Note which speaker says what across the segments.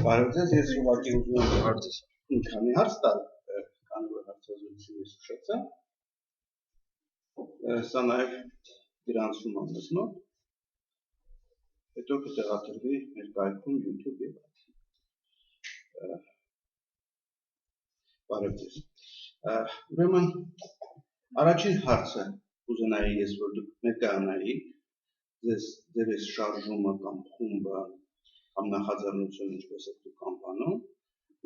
Speaker 1: Բարոյցես, ես ուղղակի ուզում եմ մի քանի հարց տալ, քանի որ հարցազրույցից ուշացա։ Սա նաև գրանցում եմ մեզ մոտ, հետո կտեղադրվի մեր կայքում YouTube եւ այլն։ Բարոյցես։ Ուրեմն առաջին հարցը ուզենայի ես, որ դուք ներկայանայիք ձեր այս շարժումը կամ խումբը կամ նախաձեռնությունը ինչպես եք դուք անվանում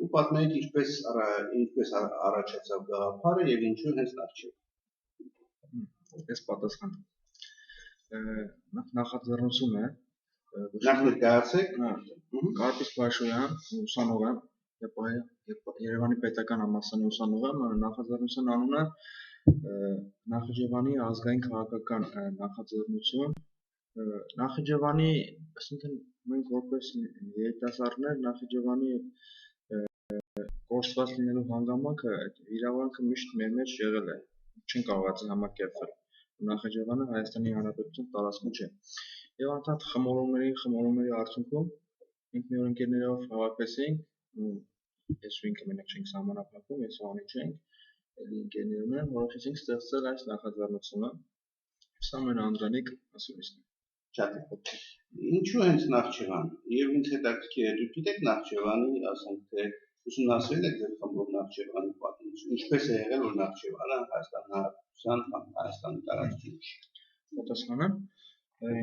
Speaker 1: ու պատմեք ինչպես առաջացավ գաղափարը եւ ինչու հենց Նախճեվան։
Speaker 2: Ես պատասխանեմ։ Նախաձեռնություն է։
Speaker 1: Նախ ներկայացեք։
Speaker 2: Կարպիս Փաշոյան, ուսանող եմ, Երևանի պետական համալսարանի ուսանող եմ, նախաձեռնության անունը Նախճեվանի ազգային քաղաքական նախաձեռնություն։ Նախճեվանի, այսինքն մենք որպես երիտասարդներ Նախճեվանի կորսված լինելու հանգամանքը այդ իրավունքը միշտ մեր մեջ եղել է, չեն կարողացել համակերպվել։ Նախճեվանը Հայաստանի Հանրապետության տարածքում չէ։ Եվ անդադ խմորումների արդյունքում մենք մի օր ընկերներով հավաքվեցինք, ես ու ինքը մենակ չենք սահմանափակում, ես ու Անի չենք, էլի ընկերներն են, որոշեցինք ստեղծել այս նախաձեռնությունը։ Սա մեր անդրանիկ ասուլիսն է։
Speaker 1: Շատ է։ Ինչու հենց Նախճեվան։ Եվ ինձ հետաքրքիր է, դուք գիտեք Նախճեվանի, ասենք թե ուսումնասիրել եք ձեր խմբով Նախճեվանի պատմությունը, ինչպես է եղել, որ Նախճեվանը Հայաստանի Հանրապետության կամ Հայաստանի տարածքում չի։
Speaker 2: Պատասխանեմ։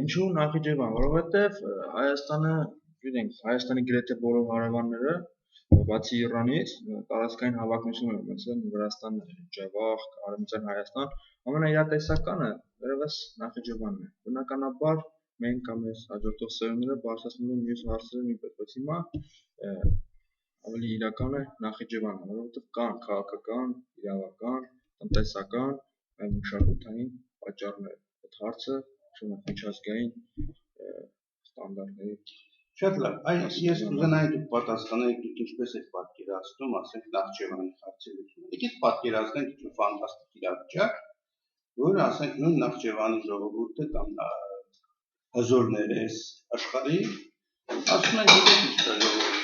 Speaker 2: Ինչու Նախճեվան, որովհետև Հայաստանը, գիտենք, Հայաստանի գրեթե բոլոր հարևանները, բացի Իրանից, տարածքային հավակնություն են ունեցել Վրաստան, Ջավախ, Արևմտյան Հայաստան, ամենաիրատեսականը վերևս Նախճեվանն է։ Բնականաբար մենք կամ ես հաջորդող սերունդները բարձրացնում են մյուս հարցերը նույնպես, բայց հիմա ավելի իրական է Նախճեվանը, որովհետև կան քաղաքական, իրավական, տնտեսական, այլ մշակութային պատճառներ։ Այդ հարցը միջազգային ստանդարտների։
Speaker 1: Շատ լավ, ես կուզենայի դուք պատասխանեք, դուք ինչպես եք պատկերացնում, ասենք Նախճեվանի հարցի լուծումը։ Եկեք պատկերացնենք ինչ ֆանտաստիկ իրավիճակ, որ ասենք նույն Նախճեվանի ժողովուրդը կամ հզորները այս աշխարհի ասում են գիտեք ինչ կա ժողովուրդ,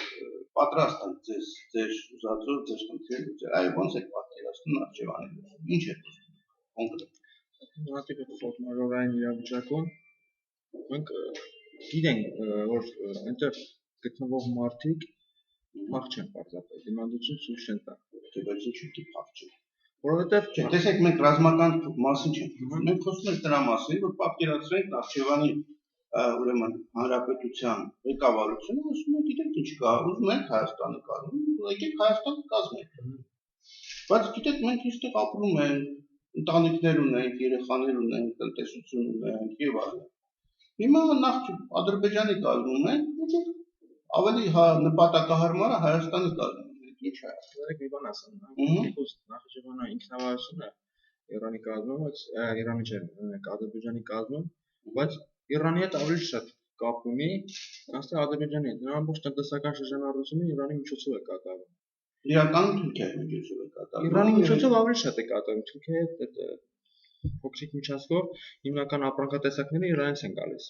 Speaker 1: պատրաստ են ձեր ուզածով, ձեր խնդիրը լուծել։ Այո, ոնց եք պատկերացնում Նախճեվանի լուծումը։ Ինչ է կոնկրետ։
Speaker 2: Նորմատիվ ֆորմալորային իրավիճակում մենք գիտենք, որ այնտեղ գտնվող մարդիկ փախ չեն պարզապես, դիմադրություն ցույց չեն տա։
Speaker 1: Բայց ինչու՞ փախ չեն։
Speaker 2: Որովհետև
Speaker 1: տեսեք, մենք ռազմական մասին չենք խոսում, մենք խոսում ենք դրա մասին, որ պատկերացրենք Նախճեվանի ուրեմն հանրապետության ղեկավարությունը ասում է, գիտեք ինչ կա, ուզում ենք Հայաստանը կազմել, եկեք Հայաստանը կազմենք։ Բայց գիտեք, մենք այստեղ ապրում ենք, ընտանիքներ ունենք, երեխաներ ունենք, տնտեսություն ունենք եւ այլն։ Հիմա նախ Ադրբեջանի կազմում ենք, ավելի նպատակահարմարը Հայաստանը կազմում ենք, ինչ է։
Speaker 2: Երեք մի բան ասեմ, Նախճեվանը ինքնավարություն է Իրանի կազմում, բայց Իրանի չէ, Ադրբեջանի կազմում, բայց Իրանի հետ ավելի շատ կապ ունի, քան Ադրբեջանի հետ։ Նրա ամբողջ տնտեսական շրջանառությունը Իրանի միջոցով է կատարվում։
Speaker 1: Իրականում Թուրքիայի միջոցով է կատարվում։
Speaker 2: Իրանի միջոցով ավելի շատ է կատարվում, Թուրքիայի հետ փոքրիկ միջազգով հիմնական ապրանքատեսակները Իրանից են գալիս։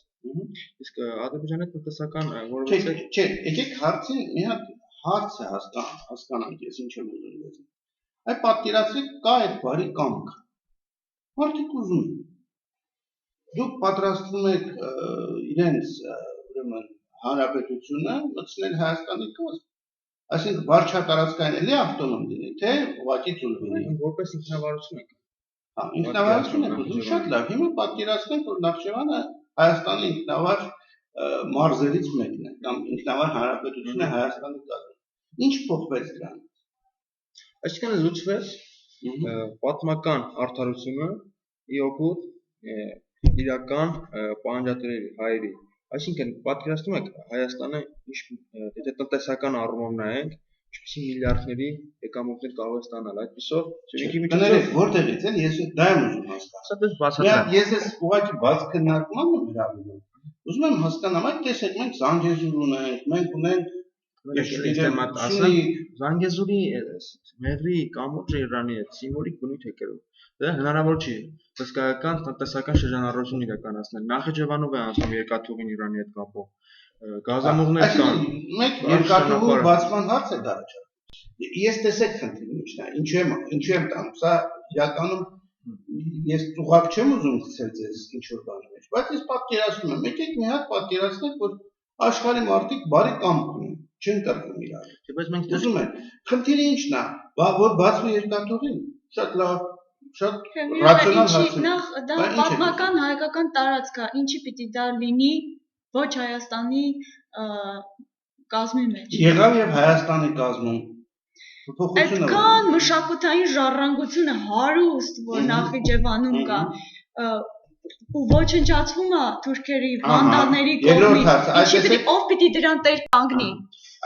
Speaker 2: Իսկ Ադրբեջանի հետ տնտեսական որովհետեւ
Speaker 1: չէ, եկեք հարցին մի հատ հարց է հասկանանք, ես ինչ եմ ուզում ասել։ Այդ պատկերացրեք կա այդ բարի կամք։ Մարդիկ ուզում են։ Դուք պատրաստվում եք իրենց ուրեմն հանրապետությունը մտցնել Հայաստանի կազմ։ Այսինքն վարչատարածքային էլի ավտոնոմ լինի, թե ուղղակի ծուլվի։
Speaker 2: Որպես ինքնավարություն է։
Speaker 1: Հա, ինքնավարություն է ուզում, շատ լավ։ Հիմա պատկերացնենք, որ Նախճեվանը Հայաստանի ինքնավար մարզերից մեկն է, կամ ինքնավար հանրապետություն է Հայաստանի կազմում։ Ինչ փոխվեց դրանից։
Speaker 2: Այսինքն լուծվեց պատմական արդարությունը իօգուտ իրական պահանջատերերի հայերի։ Այսինքն պատկերացնում եք Հայաստանը եթե տնտեսական առումով նայենք, ինչպիսի միլիարդների եկամուտներ կարող է ստանալ այդպիսով ծրագրի միջոցով
Speaker 1: որտեղից են ես դա եմ ուզում հասկանալ։ Ես ուղղակի բաց քննարկման եմ հրավիրում։ Ուզում եմ հասկանամ, այդ տեսեք մենք Զանգեզուր ունենք, մենք ունենք
Speaker 2: Զանգեզուրի Մեղրի կամուրջը Իրանի հետ սիմվոլիկ բնույթ է կրում։ Դա հնարավոր չի հսկայական տնտեսական շրջանառություն իրականացնել։ Նախճեվանով է անցնում երկաթուղին Իրանի հետ կապող։ գազամուղներ կան։
Speaker 1: Մեկ երկաթուղու բացման հարց է առաջանում։ Ես տեսեք խնդիրն ինչն է, ինչու եմ տանում, սա իրականում ես ուղղակ չեմ ուզում գցել ձեզ ինչ-որ բանի մեջ, բայց ես պատկերացնում եմ, եկեք մի հատ պատկերացնենք, որ աշխարհի մարդիկ բարի կամք ունեն, չեն տրվում իրար։
Speaker 2: Բայց մենք
Speaker 1: ուզում են, խնդիրը ինչն է, որ բացվի երկաթուղին, շատ լավ, շատ ռացիոնալ հարց է։
Speaker 3: Նախ դա պատմական հայկական տարածք է, ինչի պիտի դա լինի ոչ Հայաստանի կազմի մեջ։
Speaker 1: Եղավ եւ Հայաստանի կազմում
Speaker 3: Այդքան մշակութային ժառանգությունը հարուստ, որ Նախիջևանում կա, ու ոչնչացվում է թուրքերի, վանդալների կողմից, ով պիտի դրան տեր կանգնի։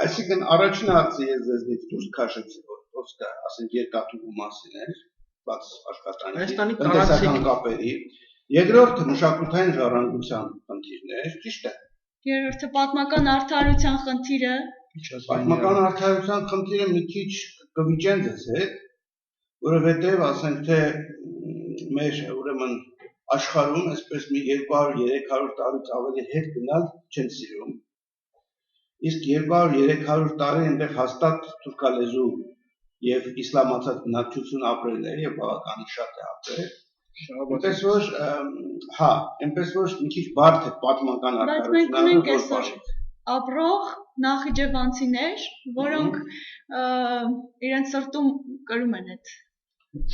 Speaker 1: Այսինքն առաջին հարցը ես ձեզնից դուրս քաշեցի, որ ոսկա, ասենք երկաթուղու մասին էր, բաց աշխատանքի, տնտեսական կապերի, երկրորդը մշակութային ժառանգության խնդիրն է, ճիշտ է։
Speaker 3: Երրորդը պատմական արդարության խնդիրը։
Speaker 1: Պատմական արդարության խնդիրը մի քիչ կվիճեն ձեզ հետ, որովհետև ասենք թե մեր ուրեմն աշխարհում այսպես մի 200-300 տարուց ավելի հետ գնալ չեն սիրում։ Իսկ 200-300 տարի այնտեղ հաստատ թուրքալեզու եւ իսլամացած բնակչություն ապրել է եւ բավականին շատ է ապրել։ Այնպես որ մի քիչ բարդ է պատմական արդարությունը։
Speaker 3: Բայց մենք ունենք այսօր ապրող նախիջևանցիներ, որոնք իրենց սրտում կրում են այդ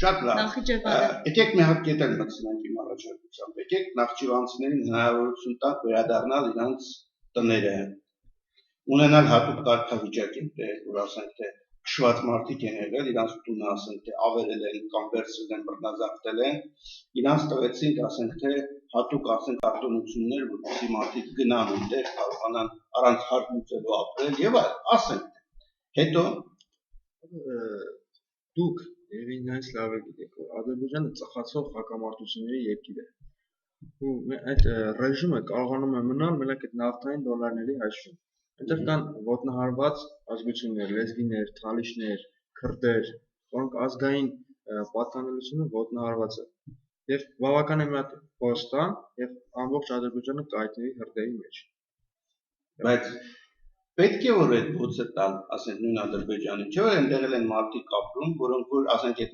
Speaker 1: շատ լավ։
Speaker 3: Նախիջևանը։
Speaker 1: Եկեք մի հատ կետեր մտցնենք իմ առաջարկությամբ։ Եկեք նախիջևանցիներին հնարավորություն տանք վերադառնալ իրենց տները, ունենալ հատուկ կարգավիճակ այնտեղ, որ ասենք թե քշված մարդիկ են եղել, իրանց տունը ասենք թե ավերել են կամ վերցրել են, բռնազավթել են, իրանց տվեցինք ասենք թե հատուկ ասենք արտոնություններ, որպեսզի մարդիկ գնան այնտեղ, կարողանան առանց հարկ լուծելու ապրել եւ այլ, ասենք հետո
Speaker 2: դուք եւ ինձ լավ է գիտեք, որ Ադրբեջանը ծխացող հակամարտությունների երկիր է։ Ու այդ ռեժիմը կարողանում է մնալ մենակ այդ նավթային դոլարների հաշվին։ Այնտեղ կան ոտնահարված ազգություններ, լեզգիներ, թալիշներ, քրդեր, որոնք ազգային պատկանելությունը ոտնահարված է։ Եվ բավական է մի հատ պոստան եւ ամբողջ Ադրբեջանը կայտնվի հրդեհի մեջ։
Speaker 1: Բայց պետք է որ այդ փոցը տալ, ասենք նույն Ադրբեջանի, չէ՞ որ այնտեղ են մարդիկ ապրում, որոնք որ ասենք այդ